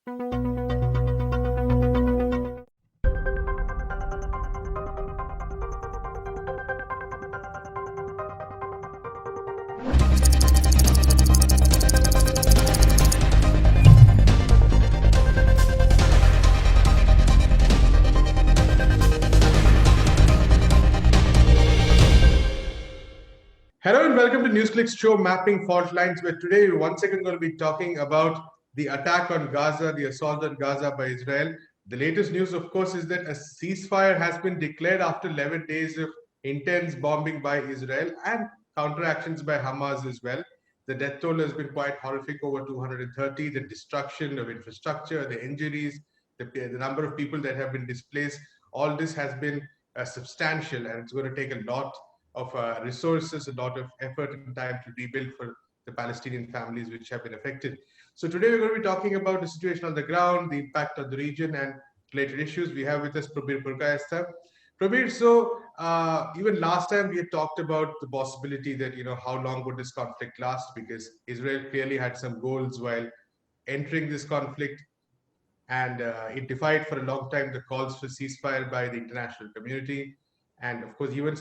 Hello and welcome to Newsclick's show Mapping Faultlines, where today we're once again going to be talking about the attack on Gaza, the assault on Gaza by Israel. The latest news, of course, is that a ceasefire has been declared after 11 days of intense bombing by Israel and counteractions by Hamas as well. The death toll has been quite horrific, over 230. The destruction of infrastructure, the injuries, the number of people that have been displaced, all this has been substantial, and it's going to take a lot of resources, a lot of effort and time to rebuild for the Palestinian families which have been affected. So today we're going to be talking about the situation on the ground, the impact on the region, and related issues. We have with us Prabir Purkayastha. Prabir, so even last time we had talked about the possibility that, how long would this conflict last, because Israel clearly had some goals while entering this conflict, and it defied for a long time the calls for ceasefire by the international community, and of course even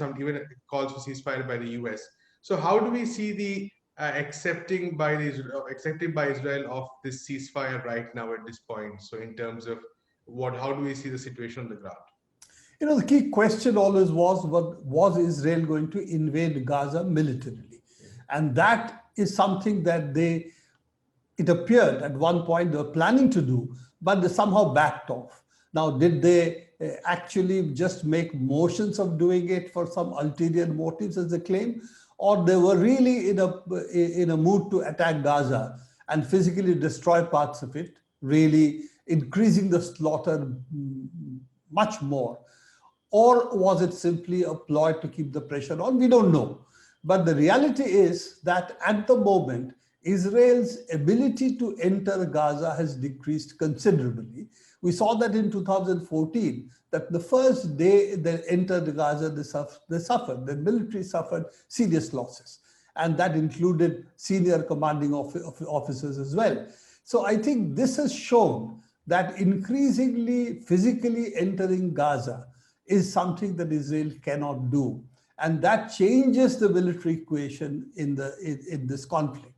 calls for ceasefire by the US. So how do we see the accepting by Israel of this ceasefire right now at this point? So in terms of how do we see the situation on the ground? The key question always was Israel going to invade Gaza militarily? And that is something that it appeared at one point they were planning to do, but they somehow backed off. Now, did they actually just make motions of doing it for some ulterior motives, as they claim, or they were really in a mood to attack Gaza and physically destroy parts of it, really increasing the slaughter much more? Or was it simply a ploy to keep the pressure on? We don't know. But the reality is that at the moment, Israel's ability to enter Gaza has decreased considerably. We saw that in 2014, that the first day they entered Gaza, the military suffered serious losses. And that included senior commanding officers as well. So I think this has shown that increasingly physically entering Gaza is something that Israel cannot do. And that changes the military equation in this conflict.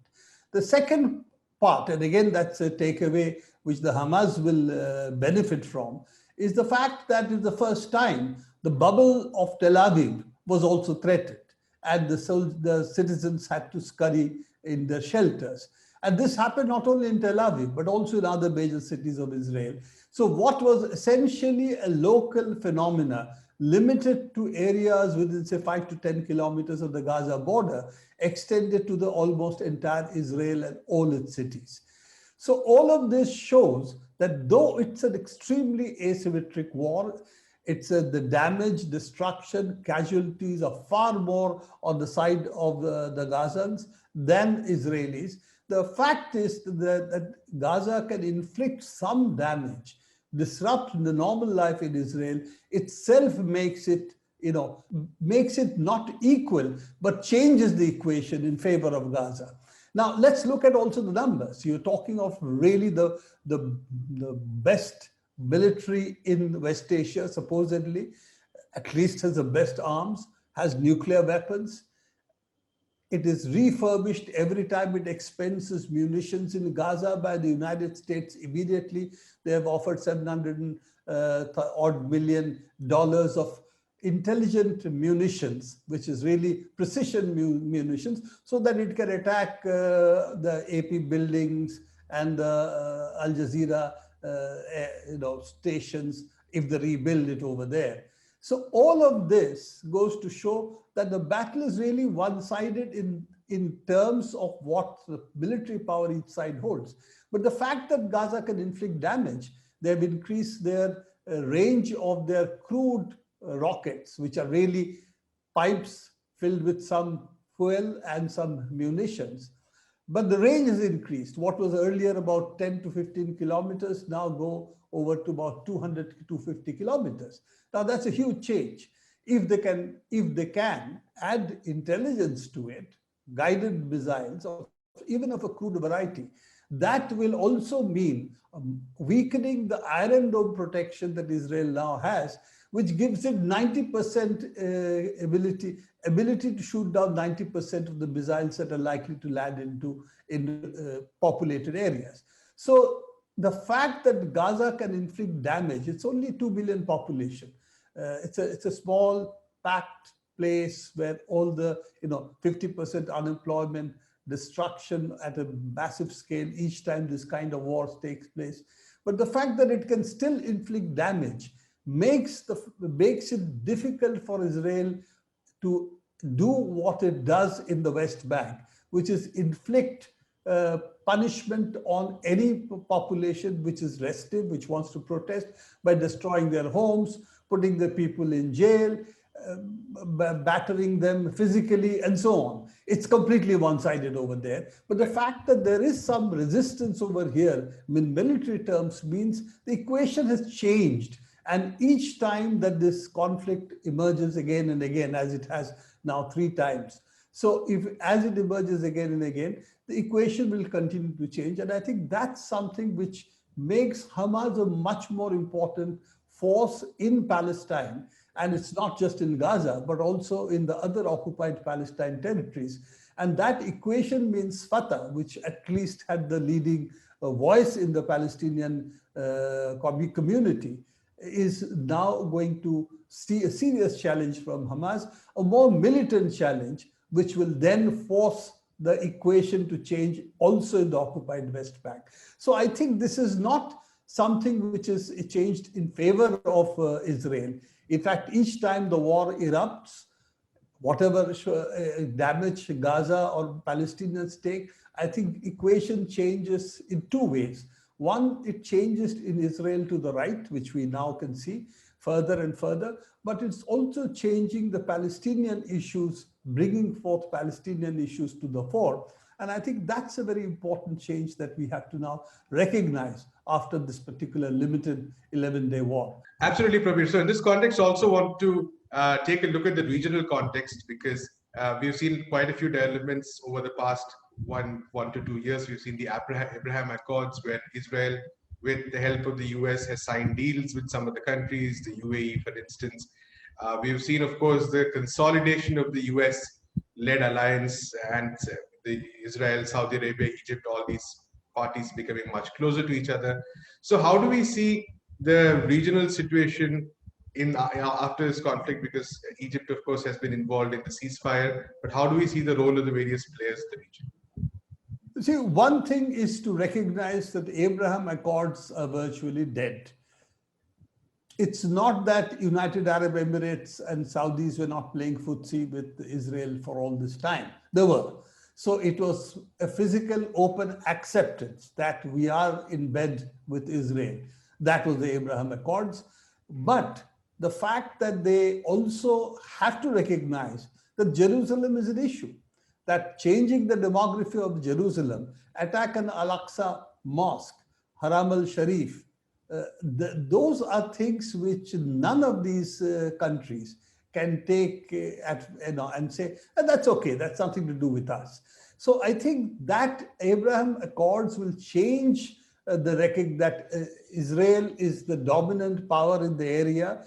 The second part, and again, that's a takeaway which the Hamas will benefit from, is the fact that it's the first time the bubble of Tel Aviv was also threatened, and the citizens had to scurry in their shelters. And this happened not only in Tel Aviv, but also in other major cities of Israel. So what was essentially a local phenomena limited to areas within, say, 5 to 10 kilometers of the Gaza border, extended to the almost entire Israel and all its cities. So all of this shows that though it's an extremely asymmetric war, the damage, destruction, casualties are far more on the side of the Gazans than Israelis. The fact is that Gaza can inflict some damage, disrupt the normal life in Israel, itself makes it not equal, but changes the equation in favor of Gaza. Now, let's look at also the numbers. You're talking of really the best military in West Asia, supposedly, at least has the best arms, has nuclear weapons. It is refurbished every time it expenses munitions in Gaza by the United States immediately. They have offered $700 odd million of intelligent munitions, which is really precision munitions, so that it can attack the AP buildings and the Al Jazeera stations if they rebuild it over there. So all of this goes to show that the battle is really one-sided in terms of what the military power each side holds. But the fact that Gaza can inflict damage, they've increased their range of their crude rockets, which are really pipes filled with some fuel and some munitions. But the range has increased. What was earlier about 10 to 15 kilometers now go over to about 200 to 250 kilometers. Now that's a huge change. If they can add intelligence to it, guided missiles, or even of a crude variety, That will also mean weakening the Iron Dome protection that Israel now has, which gives it 90% ability to shoot down 90% of the missiles that are likely to land in populated areas. So the fact that Gaza can inflict damage, it's only 2 billion population. It's a small packed place where all the 50% unemployment, destruction at a massive scale each time this kind of war takes place. But the fact that it can still inflict damage makes it difficult for Israel to do what it does in the West Bank, which is inflict punishment on any population which is restive, which wants to protest, by destroying their homes, putting the people in jail, battering them physically, and so on. It's completely one-sided over there. But the fact that there is some resistance over here in military terms means the equation has changed. And each time that this conflict emerges again and again, as it has now 3 times, so as it emerges again and again, the equation will continue to change. And I think that's something which makes Hamas a much more important force in Palestine. And it's not just in Gaza, but also in the other occupied Palestine territories. And that equation means Fatah, which at least had the leading voice in the Palestinian community, is now going to see a serious challenge from Hamas, a more militant challenge, which will then force the equation to change also in the occupied West Bank. So I think this is not something which is changed in favor of Israel. In fact, each time the war erupts, whatever damage Gaza or Palestinians take, I think equation changes in 2 ways. One, it changes in Israel to the right, which we now can see further and further, but it's also changing the Palestinian issues, bringing forth Palestinian issues to the fore. And I think that's a very important change that we have to now recognize after this particular limited 11-day war. Absolutely, Prabir. So in this context, also want to take a look at the regional context, because we've seen quite a few developments over the past one to 2 years. We've seen the Abraham Accords, where Israel, with the help of the US, has signed deals with some of the countries, the UAE, for instance. We've seen, of course, the consolidation of the US-led alliance and the Israel, Saudi Arabia, Egypt, all these parties becoming much closer to each other. So how do we see the regional situation in after this conflict? Because Egypt, of course, has been involved in the ceasefire, but how do we see the role of the various players in the region? See, one thing is to recognize that the Abraham Accords are virtually dead. It's not that United Arab Emirates and Saudis were not playing footsie with Israel for all this time. They were. So it was a physical open acceptance that we are in bed with Israel. That was the Abraham Accords. But the fact that they also have to recognize that Jerusalem is an issue, that changing the demography of Jerusalem, attack on Al-Aqsa Mosque, Haram al-Sharif, those are things which none of these countries can take and say, that's okay, that's something to do with us. So I think that Abraham Accords will change the record that Israel is the dominant power in the area,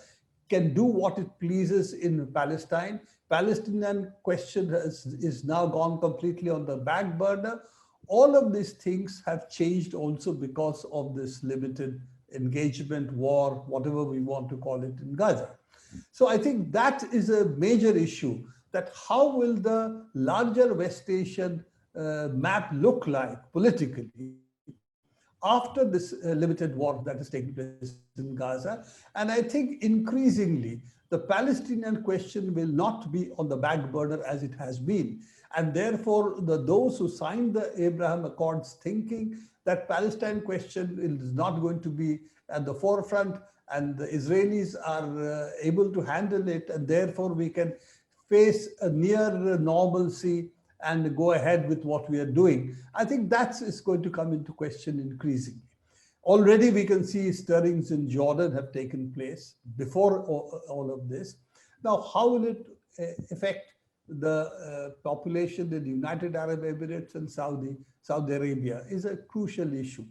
can do what it pleases in Palestine. Palestinian question is now gone completely on the back burner. All of these things have changed also because of this limited engagement, war, whatever we want to call it, in Gaza. So I think that is a major issue, that how will the larger West Asian map look like politically after this limited war that is taking place in Gaza. And I think increasingly the Palestinian question will not be on the back burner as it has been. And therefore, those who signed the Abraham Accords thinking that Palestine question is not going to be at the forefront and the Israelis are able to handle it, and therefore we can face a near normalcy and go ahead with what we are doing. I think that is going to come into question increasingly. Already we can see stirrings in Jordan have taken place before all of this. Now, how will it affect the population in the United Arab Emirates and Saudi Arabia is a crucial issue.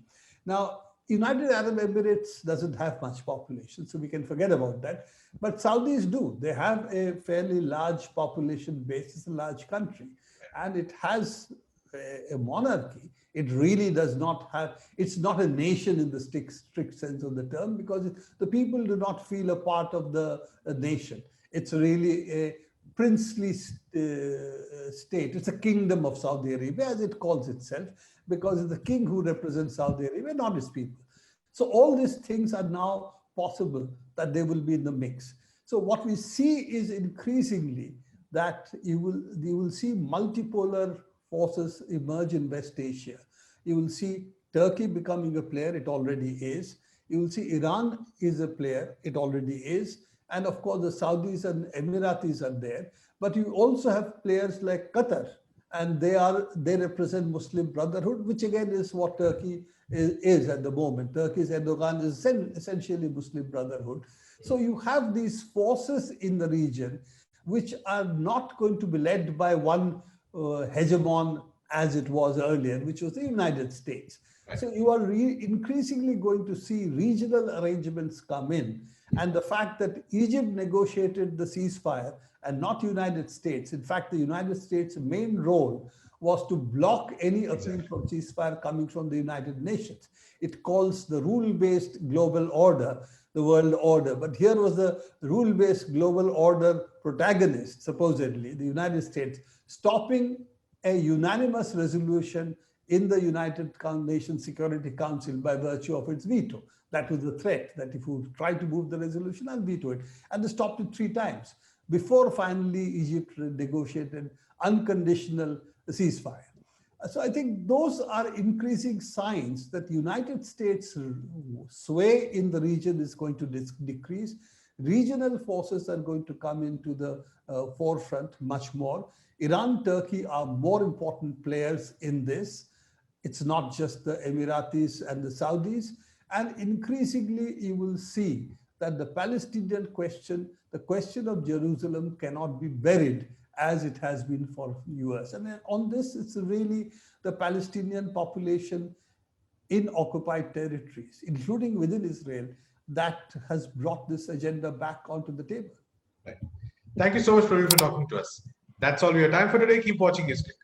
Now, United Arab Emirates doesn't have much population, so we can forget about that. But Saudis do. They have a fairly large population base. It's a large country, and it has a monarchy. It really does not have, it's not a nation in the strict sense of the term, because the people do not feel a part of the nation. It's really a princely state. It's a kingdom of Saudi Arabia, as it calls itself, because it's the king who represents Saudi Arabia, not his people. So all these things are now possible that they will be in the mix. So what we see is increasingly that you will see multipolar forces emerge in West Asia. You will see Turkey becoming a player, it already is. You will see Iran is a player, it already is. And of course, the Saudis and Emiratis are there. But you also have players like Qatar, and they represent Muslim Brotherhood, which again is what Turkey is at the moment. Turkey's Erdogan is essentially Muslim Brotherhood. So you have these forces in the region which are not going to be led by one hegemon as it was earlier, which was the United States. So you are increasingly going to see regional arrangements come in. And the fact that Egypt negotiated the ceasefire and not United States, in fact, the United States' main role was to block any appeal for ceasefire coming from the United Nations. It calls the rule-based global order the world order. But here was the rule-based global order protagonist, supposedly, the United States, stopping a unanimous resolution in the United Nations Security Council by virtue of its veto. That was the threat, that if you try to move the resolution, I'll veto it. And they stopped it 3 times before finally Egypt negotiated unconditional ceasefire. So I think those are increasing signs that the United States' sway in the region is going to decrease. Regional forces are going to come into the forefront much more. Iran, Turkey are more important players in this. It's not just the Emiratis and the Saudis. And increasingly, you will see that the Palestinian question, the question of Jerusalem, cannot be buried as it has been for US. And on this, it's really the Palestinian population in occupied territories, including within Israel, that has brought this agenda back onto the table. Right. Thank you so much, Prabir, for talking to us. That's all we have time for today. Keep watching Newsclick.